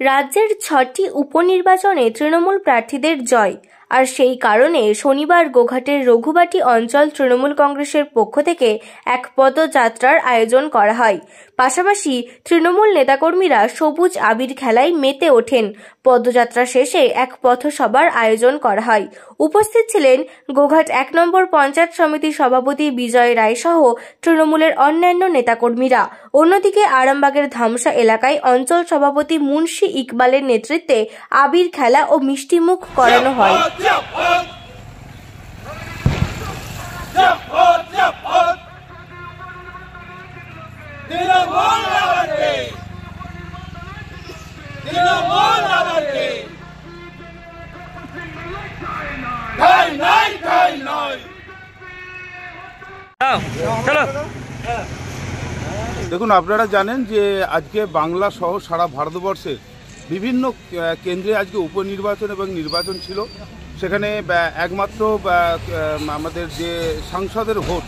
রাজ্যের ৬টি উপনির্বাচনে তৃণমূল প্রার্থীদের জয়, আর সেই কারণে শনিবার গোঘাটের রঘুবাটি অঞ্চল তৃণমূল কংগ্রেসের পক্ষ থেকে এক পদযাত্রার আয়োজন করা হয়। পাশাপাশি তৃণমূল নেতাকর্মীরা সবুজ আবির খেলায় মেতে ওঠেন। পদযাত্রা শেষে এক পথসভার আয়োজন করা হয়। উপস্থিত ছিলেন গোঘাট ১ নম্বর পঞ্চায়েত সমিতির সভাপতি বিজয় রায় সহ তৃণমূলের অন্যান্য নেতাকর্মীরা। অন্যদিকে আরামবাগের ধামসা এলাকায় অঞ্চল সভাপতি মুন্সি ইকবালের নেতৃত্বে আবির খেলা ও মিষ্টিমুখ করানো হয়। দেখুন, আপনারা জানেন যে আজকে বাংলা সহ সারা ভারতবর্ষের বিভিন্ন কেন্দ্রে আজকে উপনির্বাচন এবং নির্বাচন ছিল। সেখানে একমাত্র আমাদের যে সাংসদের ভোট,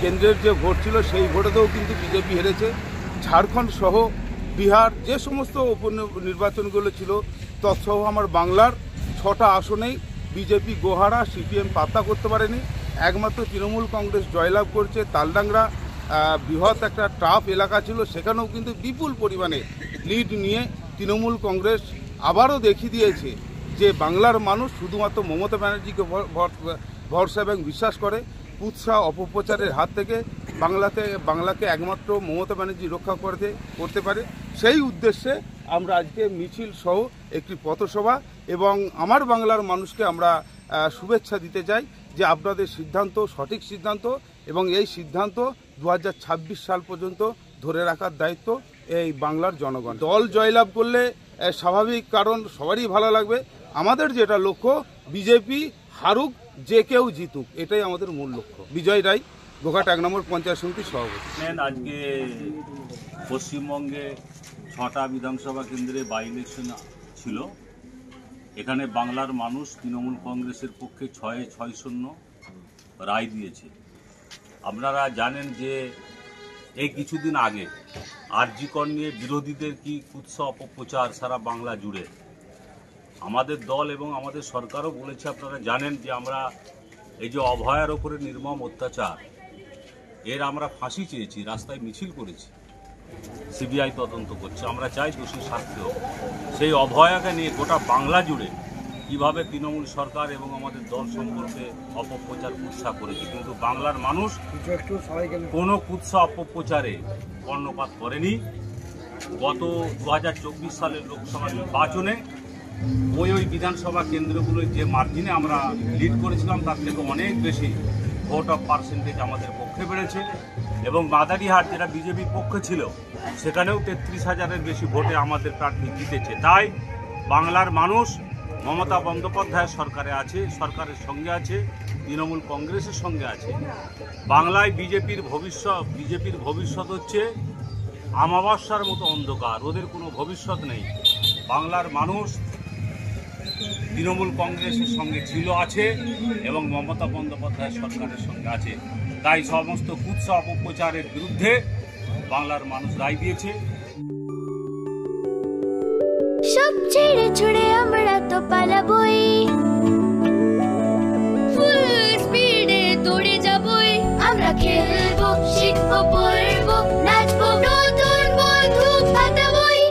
কেন্দ্রের যে ভোট ছিল সেই ভোটেতেও কিন্তু বিজেপি হেরেছে। ঝাড়খণ্ড সহ বিহার যে সমস্ত উপনির্বাচনগুলো ছিল তৎসহ আমার বাংলার ৬টা আসনেই বিজেপি গোহারা, সিপিএম পাত্তা করতে পারেনি। একমাত্র তৃণমূল কংগ্রেস জয়লাভ করছে। তালডাংরা বৃহৎ একটা টাফ এলাকা ছিল, সেখানেও কিন্তু বিপুল পরিমাণে লিড নিয়ে তৃণমূল কংগ্রেস আবারও দেখিয়ে দিয়েছে যে বাংলার মানুষ শুধুমাত্র মমতা ব্যানার্জিকে ভরসা এবং বিশ্বাস করে। কুৎসা অপপ্রচারের হাত থেকে বাংলাকে একমাত্র মমতা ব্যানার্জি রক্ষা করতে পারে। সেই উদ্দেশ্যে আমরা আজকে মিছিল সহ একটি পথসভা এবং আমার বাংলার মানুষকে আমরা শুভেচ্ছা দিতে চাই যে আপনাদের সিদ্ধান্ত সঠিক সিদ্ধান্ত এবং এই সিদ্ধান্ত 2026 সাল পর্যন্ত ধরে রাখার দায়িত্ব এই বাংলার জনগণ। দল জয়লাভ করলে স্বাভাবিক, কারণ সবারই ভালো লাগবে। আমাদের যেটা লক্ষ্য বিজেপি হারুক, যে কেউ জিতুক, এটাই আমাদের মূল লক্ষ্য। বিজয় রায়, গোঘাট ১ নম্বর পঞ্চায়েত সমিতির সভাপতি। আজকে পশ্চিমবঙ্গে ৬টা বিধানসভা কেন্দ্রে বাই ইলেকশন ছিল। এখানে বাংলার মানুষ তৃণমূল কংগ্রেসের পক্ষে ৬-৬-০ রায় দিয়েছে। আপনারা জানেন যে এই কিছুদিন আগে আরজি কর নিয়ে বিরোধীদের কি কুৎসা অপপ্রচার সারা বাংলা জুড়ে। আমাদের দল এবং আমাদের সরকারও বলেছে, আপনারা জানেন যে আমরা এই যে অভয়ার ওপরে নির্মম অত্যাচার, এর আমরা ফাঁসি চেয়েছি, রাস্তায় মিছিল করেছি, সিবিআই তদন্ত করছে। আমরা চাই দোষী শাস্তি হোক। সেই অভয়াকে নিয়ে গোটা বাংলা জুড়ে কীভাবে তৃণমূল সরকার এবং আমাদের দল সম্পর্কে অপপ্রচার কুৎসা করেছে, কিন্তু বাংলার মানুষ কোনো কুৎসা অপপ্রচারে কর্ণপাত করেনি। গত 2024 সালের লোকসভা নির্বাচনে ওই বিধানসভা কেন্দ্রগুলোয় যে মার্জিনে আমরা লিড করেছিলাম তার থেকে অনেক বেশি ভোট অফ পার্সেন্টেজ আমাদের পক্ষে বেড়েছে এবং মাদারিহাট যেটা বিজেপির পক্ষে ছিল সেখানেও 33,000-এর বেশি ভোটে আমাদের প্রার্থী জিতেছে। তাই বাংলার মানুষ মমতা বন্দ্যোপাধ্যায়ের সরকারে আছে, সরকারের সঙ্গে আছে, তৃণমূল কংগ্রেসের সঙ্গে আছে। বাংলায় বিজেপির ভবিষ্যৎ হচ্ছে আমাবস্যার মতো অন্ধকার, ওদের কোনো ভবিষ্যৎ নেই। বাংলার মানুষ তৃণমূল কংগ্রেসের সঙ্গে ছিল, আছে এবং মমতা বন্দ্যোপাধ্যায়ের সরকারের সঙ্গে আছে। তাই সমস্ত কুৎসা অপপ্রচারের বিরুদ্ধে বাংলার মানুষ রায় দিয়েছে। সব ছেড়ে ছুড়ে আমরা তো পালাবই, ফুল স্পিডে দৌড়ে যাবই। আমরা খেলবো, শিখবো, পড়বো, নাচবো, নতুন বন্ধু পাতাবই।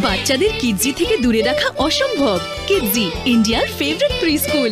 বাচ্চাদের কিডজি থেকে দূরে রাখা অসম্ভব। কিডজি, ইন্ডিয়ার ফেভারিট প্রি স্কুল।